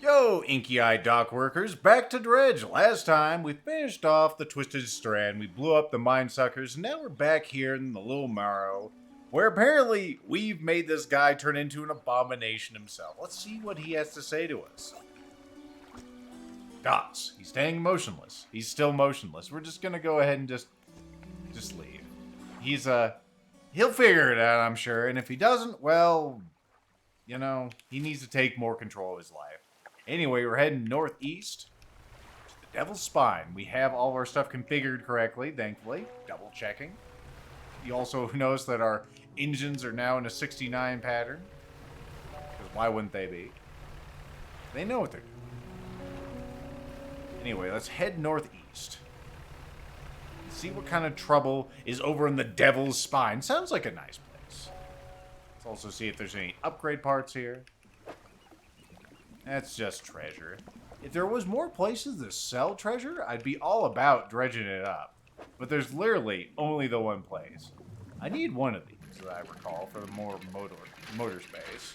Yo, inky-eyed dock workers, back to Dredge. Last time, we finished off the Twisted Strand, we blew up the mine suckers, and now we're back here in the Little Marrow, where apparently we've made this guy turn into an abomination himself. Let's see what he has to say to us. Dots. He's staying motionless. He's still motionless. We're just gonna go ahead and just leave. He'll figure it out, I'm sure, and if he doesn't, well, you know, he needs to take more control of his life. Anyway, we're heading northeast to the Devil's Spine. We have all of our stuff configured correctly, thankfully. Double checking. You also notice that our engines are now in a 69 pattern. Because why wouldn't they be? They know what they're doing. Anyway, let's head northeast. See what kind of trouble is over in the Devil's Spine. Sounds like a nice place. Let's also see if there's any upgrade parts here. That's just treasure. If there was more places to sell treasure, I'd be all about dredging it up. But there's literally only the one place. I need one of these, that I recall, for the more motor space.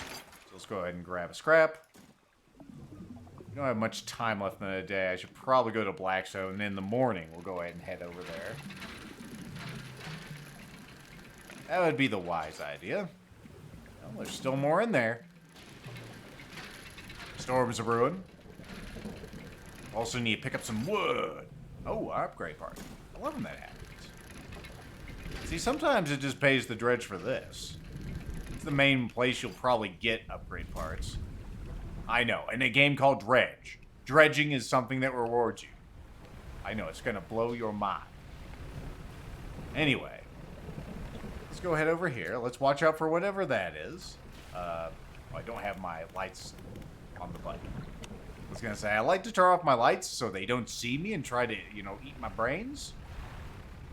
So let's go ahead and grab a scrap. We don't have much time left in the day. I should probably go to Blackstone, and in the morning we'll go ahead and head over there. That would be the wise idea. Well, there's still more in there. Storms are brewing. Also need to pick up some wood. Oh, upgrade part. I love when that happens. See, sometimes it just pays the dredge for this. It's the main place you'll probably get upgrade parts. I know, in a game called Dredge. Dredging is something that rewards you. I know, it's gonna blow your mind. Anyway. Let's go ahead over here. Let's watch out for whatever that is. I don't have my lights on the button. I was going to say, I like to turn off my lights so they don't see me and try to, you know, eat my brains.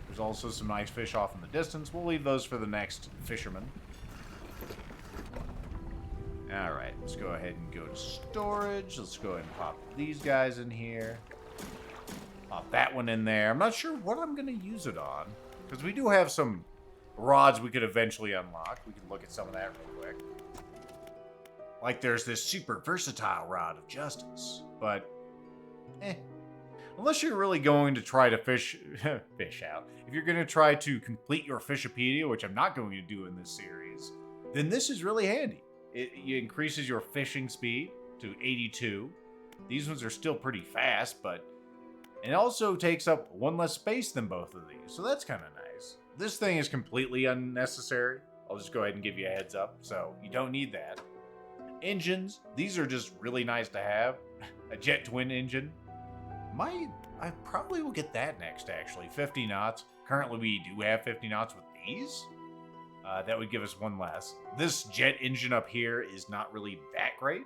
There's also some nice fish off in the distance. We'll leave those for the next fisherman. Alright, let's go ahead and go to storage. Let's go ahead and pop these guys in here. Pop that one in there. I'm not sure what I'm going to use it on. Because we do have some rods we could eventually unlock. We could look at some of that real quick. Like there's this super versatile rod of justice. But, unless you're really going to try to fish out. If you're going to try to complete your Fishopedia, which I'm not going to do in this series, then this is really handy. It increases your fishing speed to 82. These ones are still pretty fast, but it also takes up one less space than both of these. So that's kind of nice. This thing is completely unnecessary. I'll just go ahead and give you a heads up. So you don't need that. Engines. These are just really nice to have. A jet twin engine. I probably will get that next, actually. 50 knots. Currently, we do have 50 knots with these. That would give us one less. This jet engine up here is not really that great.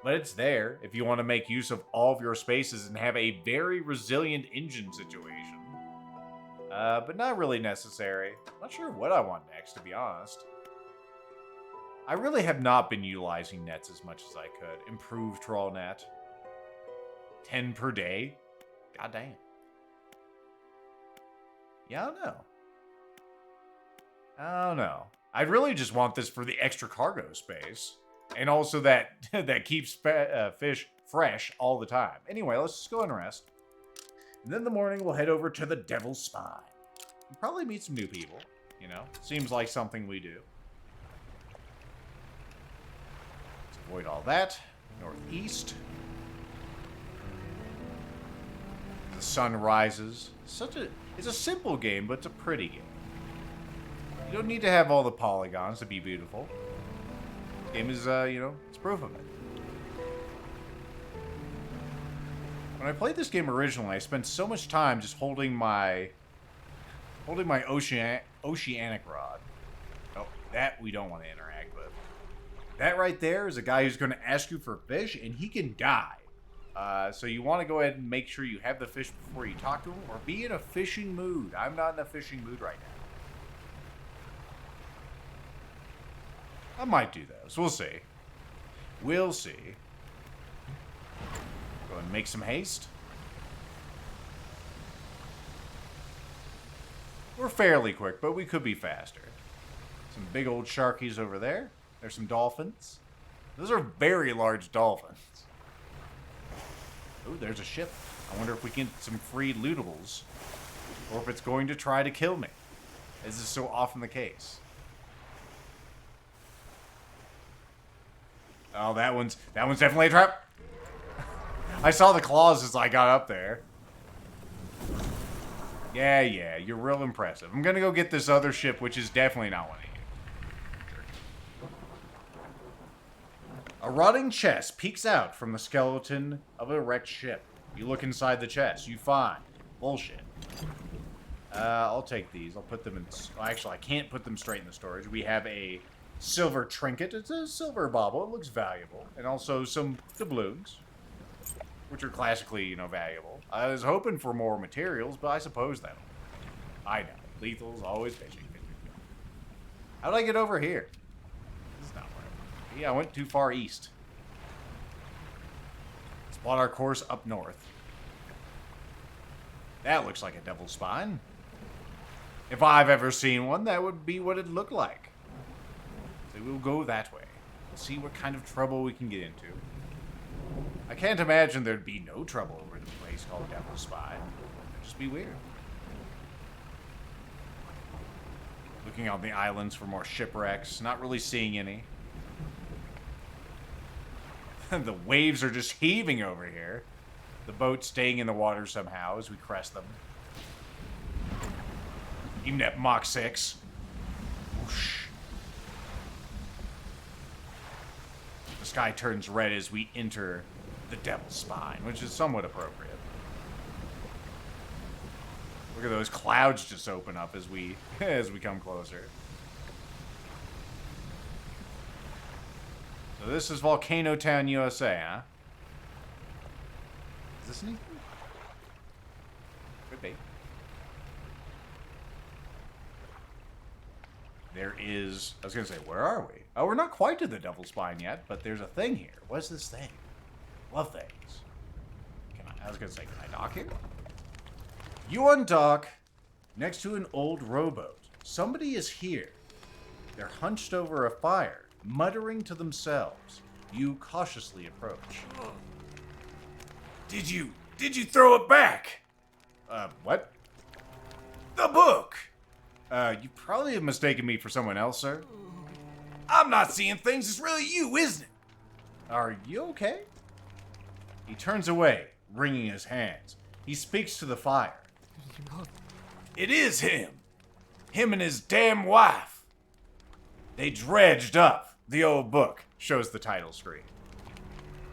But it's there if you want to make use of all of your spaces and have a very resilient engine situation. But not really necessary. Not sure what I want next, to be honest. I really have not been utilizing nets as much as I could. Improved trawl net. 10 per day? God damn. Yeah, I don't know. I really just want this for the extra cargo space. And also that keeps fish fresh all the time. Anyway, let's just go and rest. And then in the morning, we'll head over to the Devil's Spine. We'll probably meet some new people, you know. Seems like something we do. Let's avoid all that. Northeast. The sun rises. It's a simple game, but it's a pretty game. You don't need to have all the polygons to be beautiful. This game is, you know, it's proof of it. When I played this game originally, I spent so much time just holding my oceanic rod. Oh, that we don't want to interact with. That right there is a guy who's going to ask you for fish, and he can die. So you want to go ahead and make sure you have the fish before you talk to him, or be in a fishing mood. I'm not in a fishing mood right now. I might do those. We'll see. We'll see. Go ahead and make some haste. We're fairly quick, but we could be faster. Some big old sharkies over there. There's some dolphins. Those are very large dolphins. Oh, there's a ship. I wonder if we can get some free lootables. Or if it's going to try to kill me. As is so often the case. Oh, that one's definitely a trap. I saw the claws as I got up there. Yeah, you're real impressive. I'm gonna go get this other ship, which is definitely not one of you. A rotting chest peeks out from the skeleton of a wrecked ship. You look inside the chest. You find bullshit. I'll take these. I'll put them in... Well, actually, I can't put them straight in the storage. We have a silver trinket. It's a silver bauble. It looks valuable. And also some doubloons, which are classically, valuable. I was hoping for more materials, but I suppose that'll... I know. Lethal's always fishing. How did I get over here? This is not where I went. Yeah, I went too far east. Let's plot our course up north. That looks like a devil's spine. If I've ever seen one, that would be what it looked like. So we'll go that way. See what kind of trouble we can get into. I can't imagine there'd be no trouble over the place called Devil's Spine. It'd just be weird. Looking on the islands for more shipwrecks. Not really seeing any. The waves are just heaving over here. The boat staying in the water somehow as we crest them. Even at Mach 6. Whoosh. The sky turns red as we enter the Devil's Spine, which is somewhat appropriate. Look at those clouds just open up as we come closer. So this is Volcano Town, USA, huh? Is this anything? Could be. There is... I was going to say, where are we? Oh, we're not quite to the Devil's Spine yet, but there's a thing here. What's this thing? Love things. I was going to say, can I dock here? You undock next to an old rowboat. Somebody is here. They're hunched over a fire, muttering to themselves. You cautiously approach. Did you throw it back? What? The book! You probably have mistaken me for someone else, sir. I'm not seeing things. It's really you, isn't it? Are you okay? He turns away, wringing his hands. He speaks to the fire. It is him. Him and his damn wife. They dredged up the old book, shows the title screen.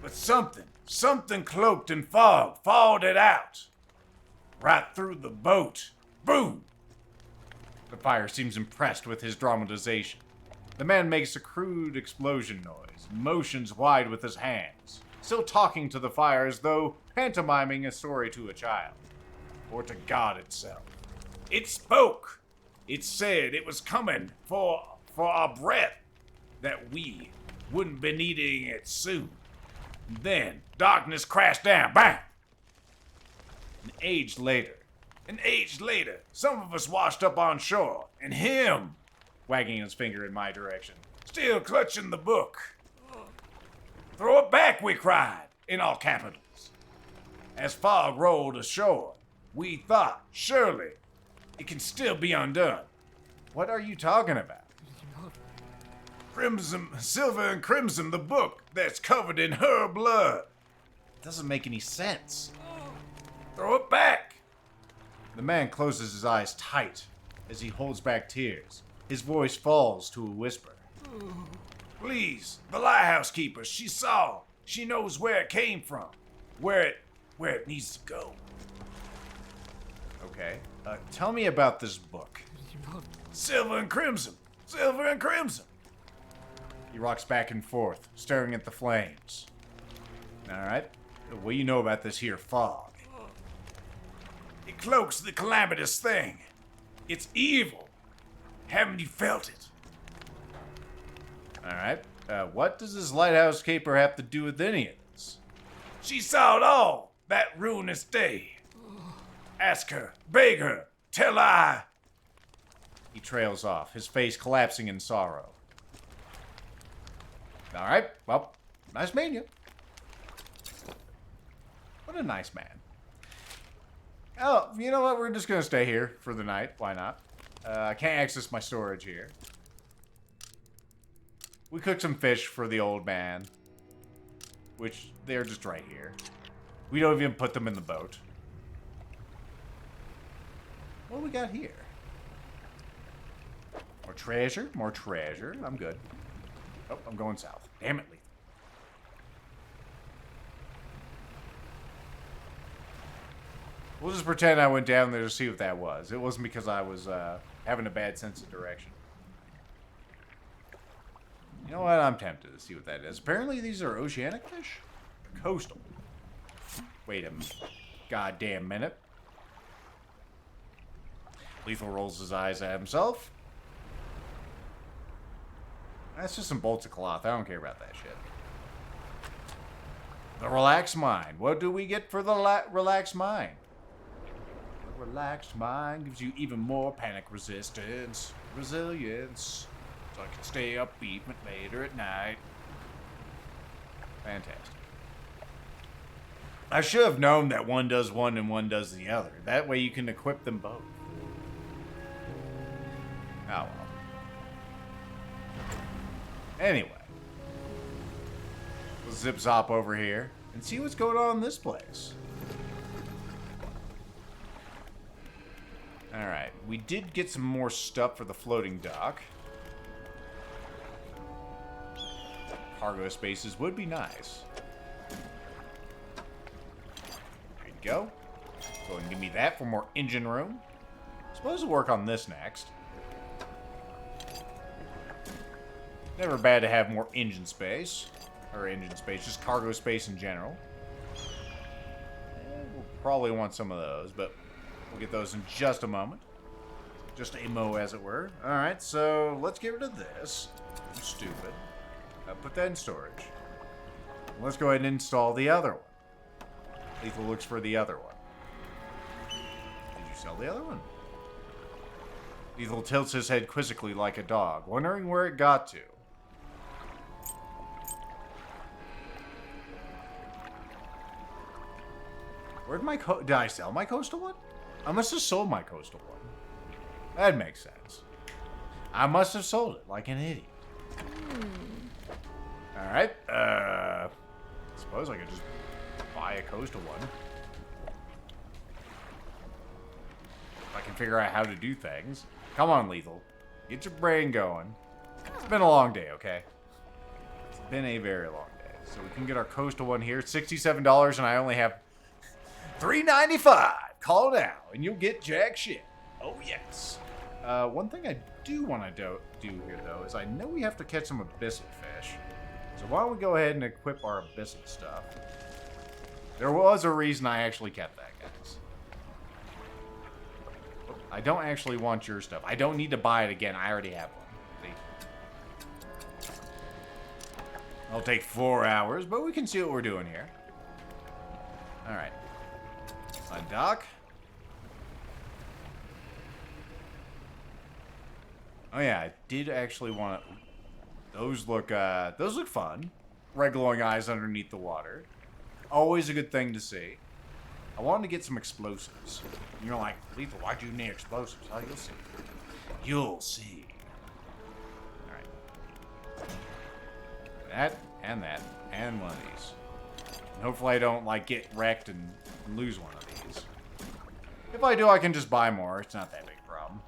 But something cloaked in fog, fogged it out. Right through the boat. Boom! The fire seems impressed with his dramatization. The man makes a crude explosion noise, motions wide with his hands, still talking to the fire as though pantomiming a story to a child, or to God itself. It spoke. It said it was coming for our breath, that we wouldn't be needing it soon. And then darkness crashed down. Bang! An age later, some of us washed up on shore, and him, wagging his finger in my direction, still clutching the book. Throw it back, we cried, in all capitals. As fog rolled ashore, we thought, surely, it can still be undone. What are you talking about? Crimson, silver and crimson, the book that's covered in her blood. Doesn't make any sense. Throw it back. The man closes his eyes tight as he holds back tears. His voice falls to a whisper. Please, the Lighthouse Keeper, she saw. She knows where it came from. Where it needs to go. Okay. Tell me about this book. Silver and crimson. Silver and crimson. He rocks back and forth, staring at the flames. Alright. What do you know about this here fog? It cloaks the calamitous thing. It's evil. Haven't you felt it? Alright. What does this Lighthouse Keeper have to do with any of this? She saw it all that ruinous day. Ask her, beg her, tell I... He trails off, his face collapsing in sorrow. Alright, well, nice meeting you. What a nice man. Oh, you know what? We're just gonna stay here for the night. Why not? I can't access my storage here. We cooked some fish for the old man. Which, they're just right here. We don't even put them in the boat. What do we got here? More treasure, more treasure. I'm good. Oh, I'm going south. Damn it, Lethal. We'll just pretend I went down there to see what that was. It wasn't because I was having a bad sense of direction. You know what? I'm tempted to see what that is. Apparently these are oceanic fish? Coastal. Wait a goddamn minute. Lethal rolls his eyes at himself. That's just some bolts of cloth. I don't care about that shit. The relaxed mind. What do we get for the relaxed mind? The relaxed mind gives you even more panic resistance, resilience, so I can stay upbeat later at night. Fantastic. I should have known that one does one and one does the other. That way you can equip them both. Oh well. Anyway. We'll zip-zop over here and see what's going on in this place. Alright, we did get some more stuff for the floating dock. Cargo spaces would be nice. There you go. Go ahead and give me that for more engine room. Suppose we'll work on this next. Never bad to have more engine space. Or engine space, just cargo space in general. We'll probably want some of those, but we'll get those in just a moment. Just a mo, as it were. Alright, so let's get rid of this. I'm stupid. Put that in storage. Let's go ahead and install the other one. Lethal looks for the other one. Did you sell the other one? Lethal tilts his head quizzically like a dog, wondering where it got to. Where'd my did I sell my coastal one? I must have sold my coastal one. That makes sense. I must have sold it like an idiot. Alright, suppose I could just buy a coastal one. If I can figure out how to do things. Come on, Lethal. Get your brain going. It's been a long day, okay? It's been a very long day. So we can get our coastal one here. $67 and I only have $3.95. Call now and you'll get jack shit. Oh, yes. One thing I do want to do here, though, is I know we have to catch some abyssal fish. So why don't we go ahead and equip our abyssal stuff? There was a reason I actually kept that, guys. I don't actually want your stuff. I don't need to buy it again. I already have one. See? It'll take 4 hours, but we can see what we're doing here. Alright. Undock. Oh yeah, I did actually want to... Those look fun. Red glowing eyes underneath the water. Always a good thing to see. I wanted to get some explosives. And you're like, Lethal, why'd you need explosives? Oh, you'll see. You'll see. Alright. That, and one of these. And hopefully I don't, like, get wrecked and lose one of these. If I do, I can just buy more. It's not that big a problem.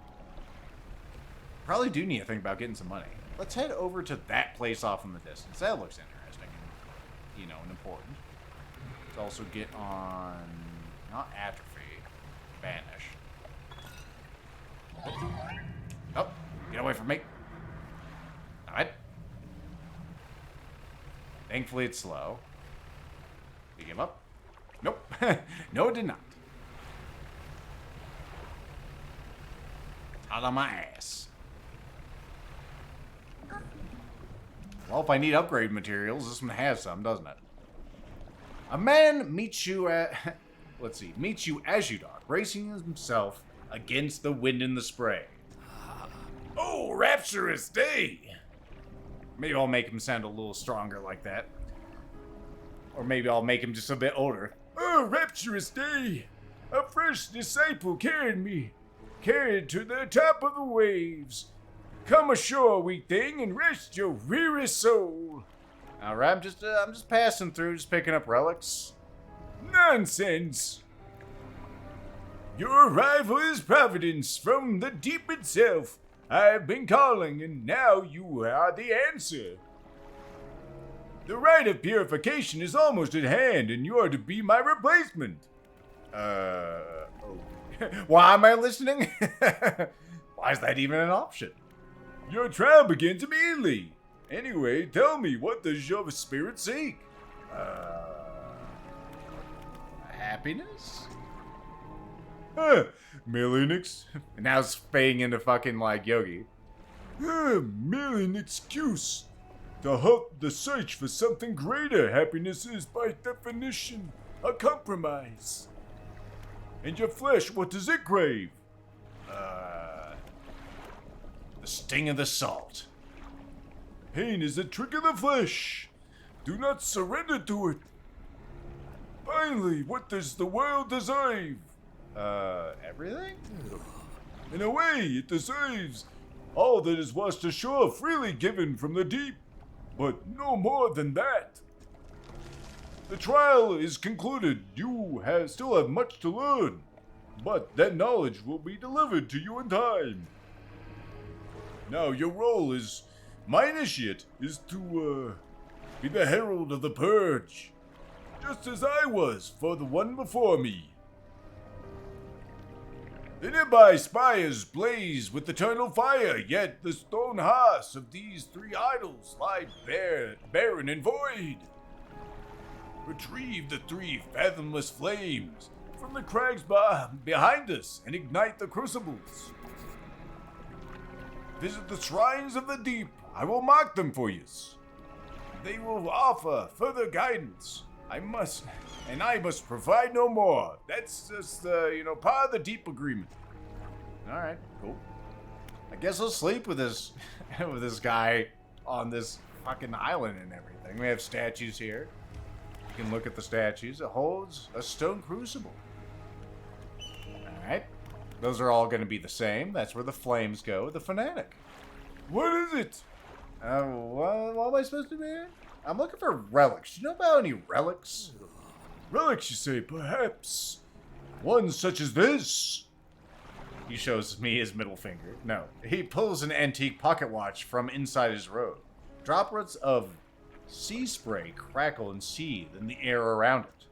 Probably do need to think about getting some money. Let's head over to that place off in the distance. That looks interesting and, you know, and important. Let's also get on... Not atrophy. Vanish. Oh, get away from me. Alright. Thankfully it's slow. Did you give up? Nope. No, it did not. Out of my ass. Well, if I need upgrade materials, this one has some, doesn't it? A man meets you at... Let's see. Meets you as you dock, racing himself against the wind and the spray. Oh, rapturous day! Maybe I'll make him sound a little stronger like that. Or maybe I'll make him just a bit older. Oh, rapturous day! A fresh disciple carried me. Carried to the top of the waves. Come ashore, weak thing, and rest your weary soul. Alright, I'm just passing through, just picking up relics. Nonsense! Your arrival is providence from the deep itself. I've been calling, and now you are the answer. The rite of purification is almost at hand, and you are to be my replacement. Why am I listening? Why is that even an option? Your trial begins immediately. Anyway, tell me, what does your spirit seek? Happiness? Merely an Now it's fading into fucking like Yogi. merely an excuse. To halt the search for something greater. Happiness is, by definition, a compromise. And your flesh, what does it crave? The sting of the salt. Pain is a trick of the flesh. Do not surrender to it. Finally, what does the world deserve? Everything? In a way, it deserves all that is washed ashore, freely given from the deep, but no more than that. The trial is concluded. You still have much to learn, but that knowledge will be delivered to you in time. Now, your role is, my initiate, is to be the herald of the Purge, just as I was for the one before me. The nearby spires blaze with eternal fire, yet the stone hearths of these three idols lie barren and void. Retrieve the three fathomless flames from the crags behind us and ignite the crucibles. Visit the shrines of the deep. I will mark them for you. They will offer further guidance. I must provide no more. That's just, part of the deep agreement. Alright, cool. I guess I'll sleep with this with this guy on this fucking island and everything. We have statues here. You can look at the statues. It holds a stone crucible. Alright. Those are all going to be the same. That's where the flames go. The fanatic. What is it? What am I supposed to be? I'm looking for relics. Do you know about any relics? Relics, you say? Perhaps. One such as this. He shows me his middle finger. No. He pulls an antique pocket watch from inside his robe. Droplets of sea spray crackle and seethe in the air around it.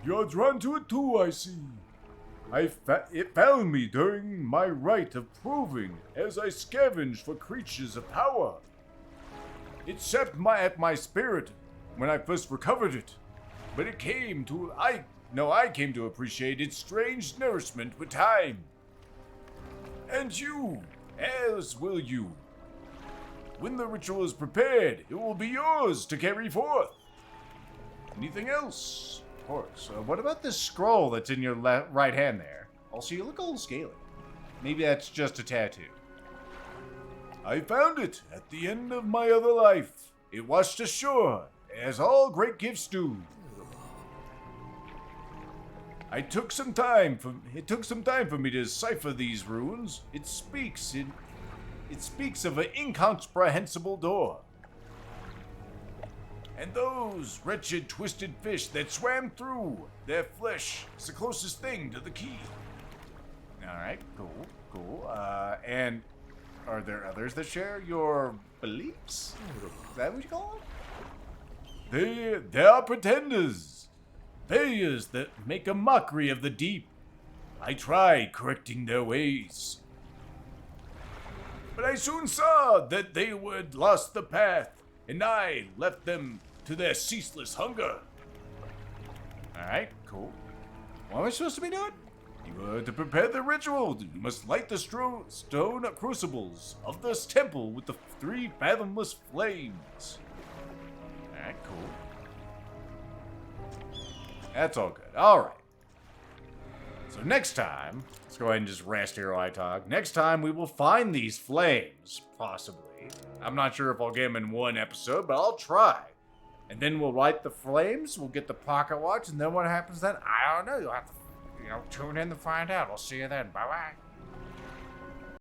You're drawn to it too, I see. It found me during my rite of proving as I scavenged for creatures of power. It sapped my spirit when I first recovered it, but I came to appreciate its strange nourishment with time. And you, as will you. When the ritual is prepared, it will be yours to carry forth. Anything else? Of course. What about this scroll that's in your right hand there? Also, you look a little scaly. Maybe that's just a tattoo. I found it at the end of my other life. It washed ashore, as all great gifts do. It took some time for me to decipher these runes. It speaks of an incomprehensible door. And those wretched twisted fish that swam through, their flesh is the closest thing to the key. Alright, cool. And are there others that share your beliefs? Is that what you call them? They are pretenders. Failures that make a mockery of the deep. I tried correcting their ways, but I soon saw that they had lost the path, and I left them to their ceaseless hunger. Alright, cool. What am I supposed to be doing? You are to prepare the ritual. You must light the stone crucibles of this temple with the three fathomless flames. Alright, cool. That's all good. Alright. So next time, let's go ahead and just rest here while I talk. Next time we will find these flames, possibly. I'm not sure if I'll get them in one episode, but I'll try. And then we'll light the flames, we'll get the pocket watch, and then what happens then? I don't know. You'll have to, tune in to find out. I'll see you then. Bye-bye.